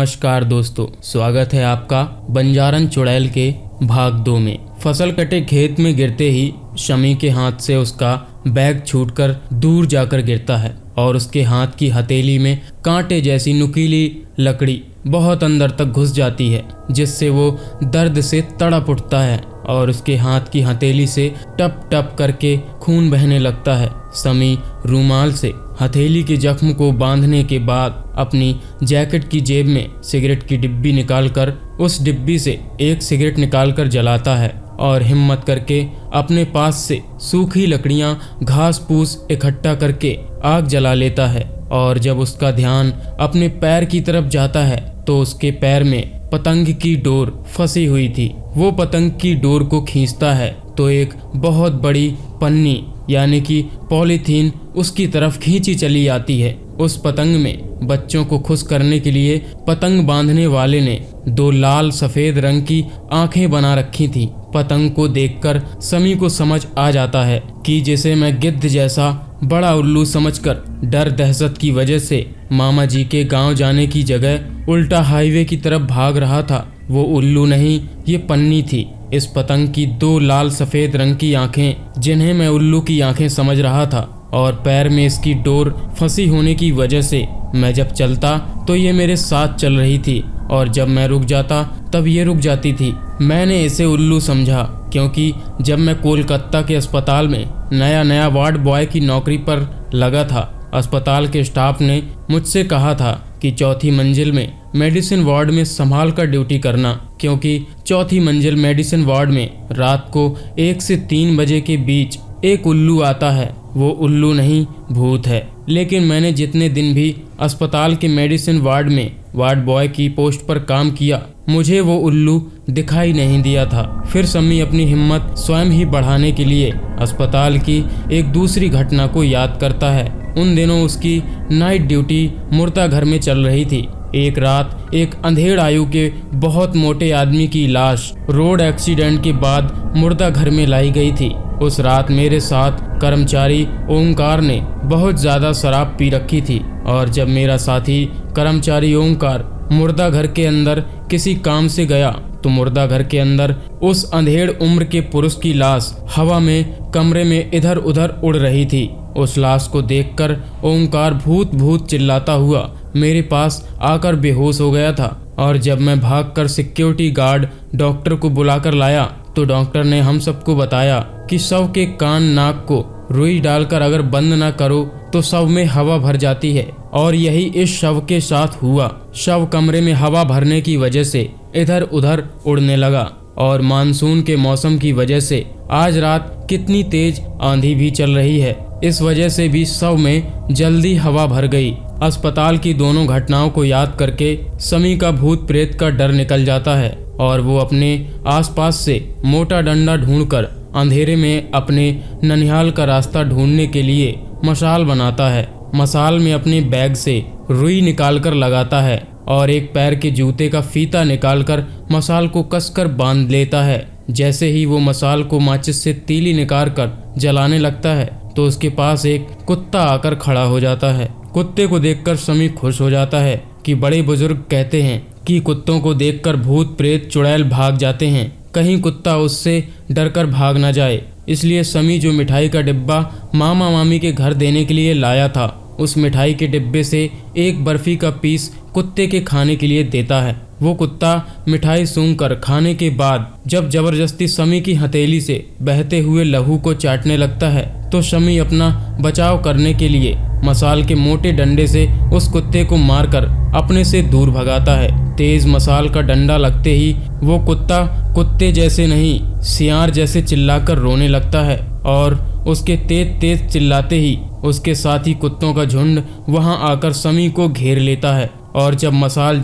नमस्कार दोस्तों, स्वागत है आपका बंजारन चुड़ैल के भाग 2 में। फसल कटे खेत में गिरते ही शमी के हाथ से उसका बैग छूटकर दूर जाकर गिरता है और उसके हाथ की हथेली में कांटे जैसी नुकीली लकड़ी बहुत अंदर तक घुस जाती है, जिससे वो दर्द से तड़प उठता है और उसके हाथ की हथेली से टप टप करके खून बहने लगता है। शमी रूमाल से हथेली के जख्म को बांधने के बाद अपनी जैकेट की जेब में सिगरेट की डिब्बी निकालकर उस डिब्बी से एक सिगरेट निकालकर जलाता है और हिम्मत करके अपने पास से सूखी लकड़ियां घास फूस इकट्ठा करके आग जला लेता है। और जब उसका ध्यान अपने पैर की तरफ जाता है तो उसके पैर में पतंग की डोर फंसी हुई थी। वो पतंग की डोर को खींचता है तो एक बहुत बड़ी पन्नी यानी कि पॉलीथीन उसकी तरफ खींची चली आती है। उस पतंग में बच्चों को खुश करने के लिए पतंग बांधने वाले ने 2 लाल सफेद रंग की आंखें बना रखी थी। पतंग को देखकर शमी को समझ आ जाता है कि जिसे मैं गिद्ध जैसा बड़ा उल्लू समझकर डर दहशत की वजह से मामा जी के गांव जाने की जगह उल्टा हाईवे की तरफ भाग रहा था, वो उल्लू नहीं, ये पन्नी थी। इस पतंग की 2 लाल सफेद रंग की आंखें, जिन्हें मैं उल्लू की आंखें समझ रहा था, और पैर में इसकी डोर फंसी होने की वजह से मैं जब चलता तो ये मेरे साथ चल रही थी और जब मैं रुक जाता तब ये रुक जाती थी। मैंने इसे उल्लू समझा क्योंकि जब मैं कोलकाता के अस्पताल में नया वार्ड बॉय की नौकरी पर लगा था, अस्पताल के स्टाफ ने मुझसे कहा था कि 4थी मंजिल में मेडिसिन वार्ड में संभाल कर ड्यूटी करना, क्योंकि 4थी मंजिल मेडिसिन वार्ड में रात को 1 से 3 बजे के बीच एक उल्लू आता है। वो उल्लू नहीं, भूत है। लेकिन मैंने जितने दिन भी अस्पताल के मेडिसिन वार्ड में वार्ड बॉय की पोस्ट पर काम किया, मुझे वो उल्लू दिखाई नहीं दिया था। फिर शमी अपनी हिम्मत स्वयं ही बढ़ाने के लिए अस्पताल की एक दूसरी घटना को याद करता है। उन दिनों उसकी नाइट ड्यूटी मुर्दा घर में चल रही थी। एक रात एक अंधेड़ आयु के बहुत मोटे आदमी की लाश रोड एक्सीडेंट के बाद मुर्दा घर में लाई गई थी। उस रात मेरे साथ कर्मचारी ओंकार ने बहुत ज़्यादा शराब पी रखी थी और जब मेरा साथी कर्मचारी ओंकार मुर्दा घर के अंदर किसी काम से गया तो मुर्दा घर के अंदर उस अंधेड़ उम्र के पुरुष की लाश हवा में कमरे में इधर उधर उड़ रही थी। उस लाश को देखकर ओंकार भूत भूत चिल्लाता हुआ मेरे पास आकर बेहोश हो गया था और जब मैं भागकर सिक्योरिटी गार्ड डॉक्टर को बुलाकर लाया तो डॉक्टर ने हम सबको बताया कि शव के कान नाक को रुई डालकर अगर बंद ना करो तो शव में हवा भर जाती है और यही इस शव के साथ हुआ। शव कमरे में हवा भरने की वजह से इधर उधर उड़ने लगा और मानसून के मौसम की वजह से आज रात कितनी तेज आंधी भी चल रही है, इस वजह से भी शव में जल्दी हवा भर गई। अस्पताल की दोनों घटनाओं को याद करके शमी का भूत प्रेत का डर निकल जाता है और वो अपने आसपास से मोटा डंडा ढूंढकर अंधेरे में अपने ननिहाल का रास्ता ढूंढने के लिए मशाल बनाता है। मशाल में अपने बैग से रुई निकालकर लगाता है और एक पैर के जूते का फीता निकालकर मशाल को कसकर बांध लेता है। जैसे ही वो मशाल को माचिस से तीली निकाल कर जलाने लगता है तो उसके पास एक कुत्ता आकर खड़ा हो जाता है। कुत्ते को देखकर शमी खुश हो जाता है कि बड़े बुजुर्ग कहते हैं कि कुत्तों को देखकर भूत प्रेत चुड़ैल भाग जाते हैं, कहीं कुत्ता उससे डरकर भाग ना जाए। इसलिए शमी जो मिठाई का डिब्बा मामा मामी के घर देने के लिए लाया था, उस मिठाई के डिब्बे से एक बर्फी का पीस कुत्ते के खाने के लिए देता है। वो कुत्ता मिठाई सूंघकर खाने के बाद जब जबरदस्ती शमी की हथेली से बहते हुए लहू को चाटने लगता है तो शमी अपना बचाव करने के लिए मशाल के मोटे डंडे से उस कुत्ते को मारकर अपने से दूर भगाता है। तेज मशाल का डंडा लगते ही वो कुत्ता कुत्ते जैसे नहीं, सियार जैसे चिल्लाकर रोने लगता है और उसके तेज तेज चिल्लाते ही उसके साथी कुत्तों का झुंड वहां आकर शमी को घेर लेता है। और जब मशाल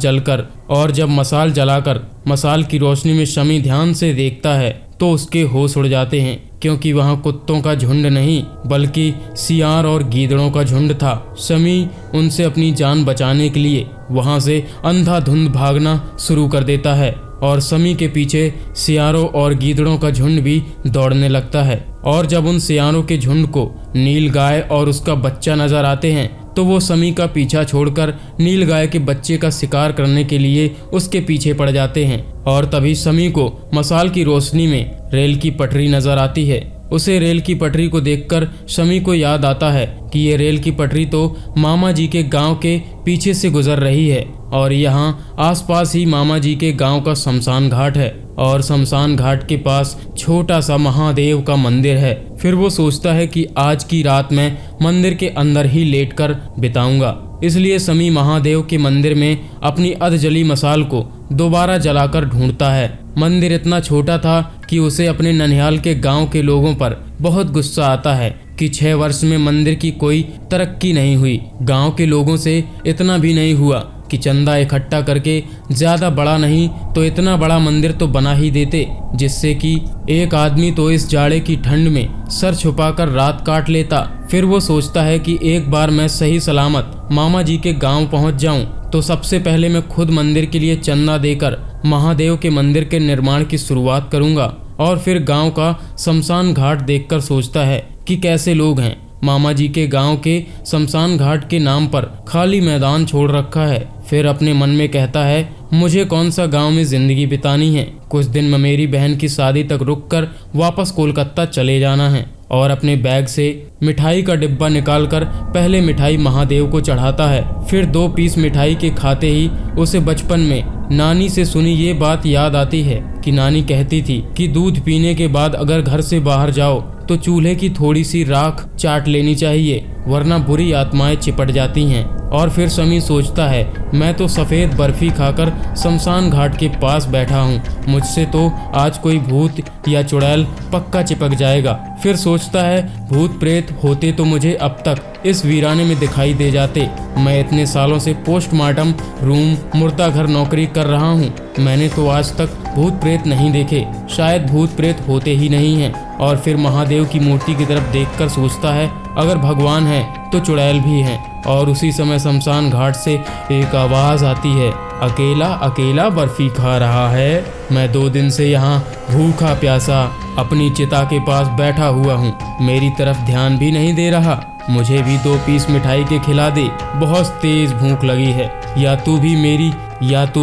जलाकर मशाल की रोशनी में शमी ध्यान से देखता है तो उसके होश उड़ जाते हैं, क्योंकि वहां कुत्तों का झुंड नहीं बल्कि सियार और गीदड़ों का झुंड था। शमी उनसे अपनी जान बचाने के लिए वहां से अंधाधुंध भागना शुरू कर देता है और शमी के पीछे सियारों और गीदड़ों का झुंड भी दौड़ने लगता है। और जब उन सियारों के झुंड को नील गाय और उसका बच्चा नजर आते हैं तो वो समी का पीछा छोड़कर नीलगाय के बच्चे का शिकार करने के लिए उसके पीछे पड़ जाते हैं। और तभी समी को मसाल की रोशनी में रेल की पटरी नजर आती है। उसे रेल की पटरी को देखकर शमी को याद आता है कि ये रेल की पटरी तो मामा जी के गांव के पीछे से गुजर रही है और यहाँ आसपास ही मामा जी के गांव का शमशान घाट है और शमशान घाट के पास छोटा सा महादेव का मंदिर है। फिर वो सोचता है कि आज की रात मैं मंदिर के अंदर ही लेटकर बिताऊंगा। इसलिए शमी महादेव के मंदिर में अपनी अधजली मसाल को दोबारा जलाकर ढूंढता है। मंदिर इतना छोटा था कि उसे अपने ननिहाल के गांव के लोगों पर बहुत गुस्सा आता है कि 6 वर्ष में मंदिर की कोई तरक्की नहीं हुई। गांव के लोगों से इतना भी नहीं हुआ कि चंदा इकट्ठा करके ज्यादा बड़ा नहीं तो इतना बड़ा मंदिर तो बना ही देते, जिससे कि एक आदमी तो इस जाड़े की ठंड में सर छुपाकर रात काट लेता। फिर वो सोचता है कि एक बार मैं सही सलामत मामा जी के गांव पहुंच जाऊं तो सबसे पहले मैं खुद मंदिर के लिए चंदा देकर महादेव के मंदिर के निर्माण की शुरुआत करूंगा। और फिर गांव का शमशान घाट देखकर सोचता है कि कैसे लोग हैं। मामा जी के गांव के शमशान घाट के नाम पर खाली मैदान छोड़ रखा है। फिर अपने मन में कहता है मुझे कौन सा गांव में जिंदगी बितानी है, कुछ दिन में मेरी बहन की शादी तक रुककर वापस कोलकाता चले जाना है। और अपने बैग से मिठाई का डिब्बा निकालकर पहले मिठाई महादेव को चढ़ाता है। फिर 2 पीस मिठाई के खाते ही उसे बचपन में नानी से सुनी ये बात याद आती है कि नानी कहती थी कि दूध पीने के बाद अगर घर से बाहर जाओ तो चूल्हे की थोड़ी सी राख चाट लेनी चाहिए, वरना बुरी आत्माएं चिपट जाती हैं। और फिर शमी सोचता है मैं तो सफ़ेद बर्फी खाकर शमशान घाट के पास बैठा हूँ, मुझसे तो आज कोई भूत या चुड़ैल पक्का चिपक जाएगा। फिर सोचता है भूत प्रेत होते तो मुझे अब तक इस वीराने में दिखाई दे जाते। मैं इतने सालों से पोस्टमार्टम रूम मुर्दा घर नौकरी कर रहा हूँ, मैंने तो आज तक भूत प्रेत नहीं देखे, शायद भूत प्रेत होते ही नहीं हैं। और फिर महादेव की मूर्ति की तरफ देखकर सोचता है अगर भगवान है तो चुड़ैल भी हैं। और उसी समय शमशान घाट से एक आवाज़ आती है, अकेला अकेला बर्फी खा रहा है, मैं 2 दिन से यहाँ भूखा प्यासा अपनी चिता के पास बैठा हुआ हूँ, मेरी तरफ ध्यान भी नहीं दे रहा, मुझे भी 2 पीस मिठाई के खिला दे, बहुत तेज भूख लगी है। या तू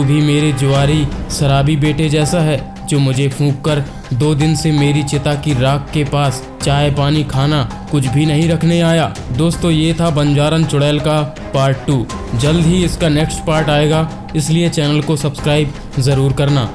भी मेरे जुआरी शराबी बेटे जैसा है जो मुझे फूंक कर 2 दिन से मेरी चिता की राख के पास चाय पानी खाना कुछ भी नहीं रखने आया। दोस्तों ये था बंजारन चुड़ैल का पार्ट 2। जल्द ही इसका नेक्स्ट पार्ट आएगा, इसलिए चैनल को सब्सक्राइब ज़रूर करना।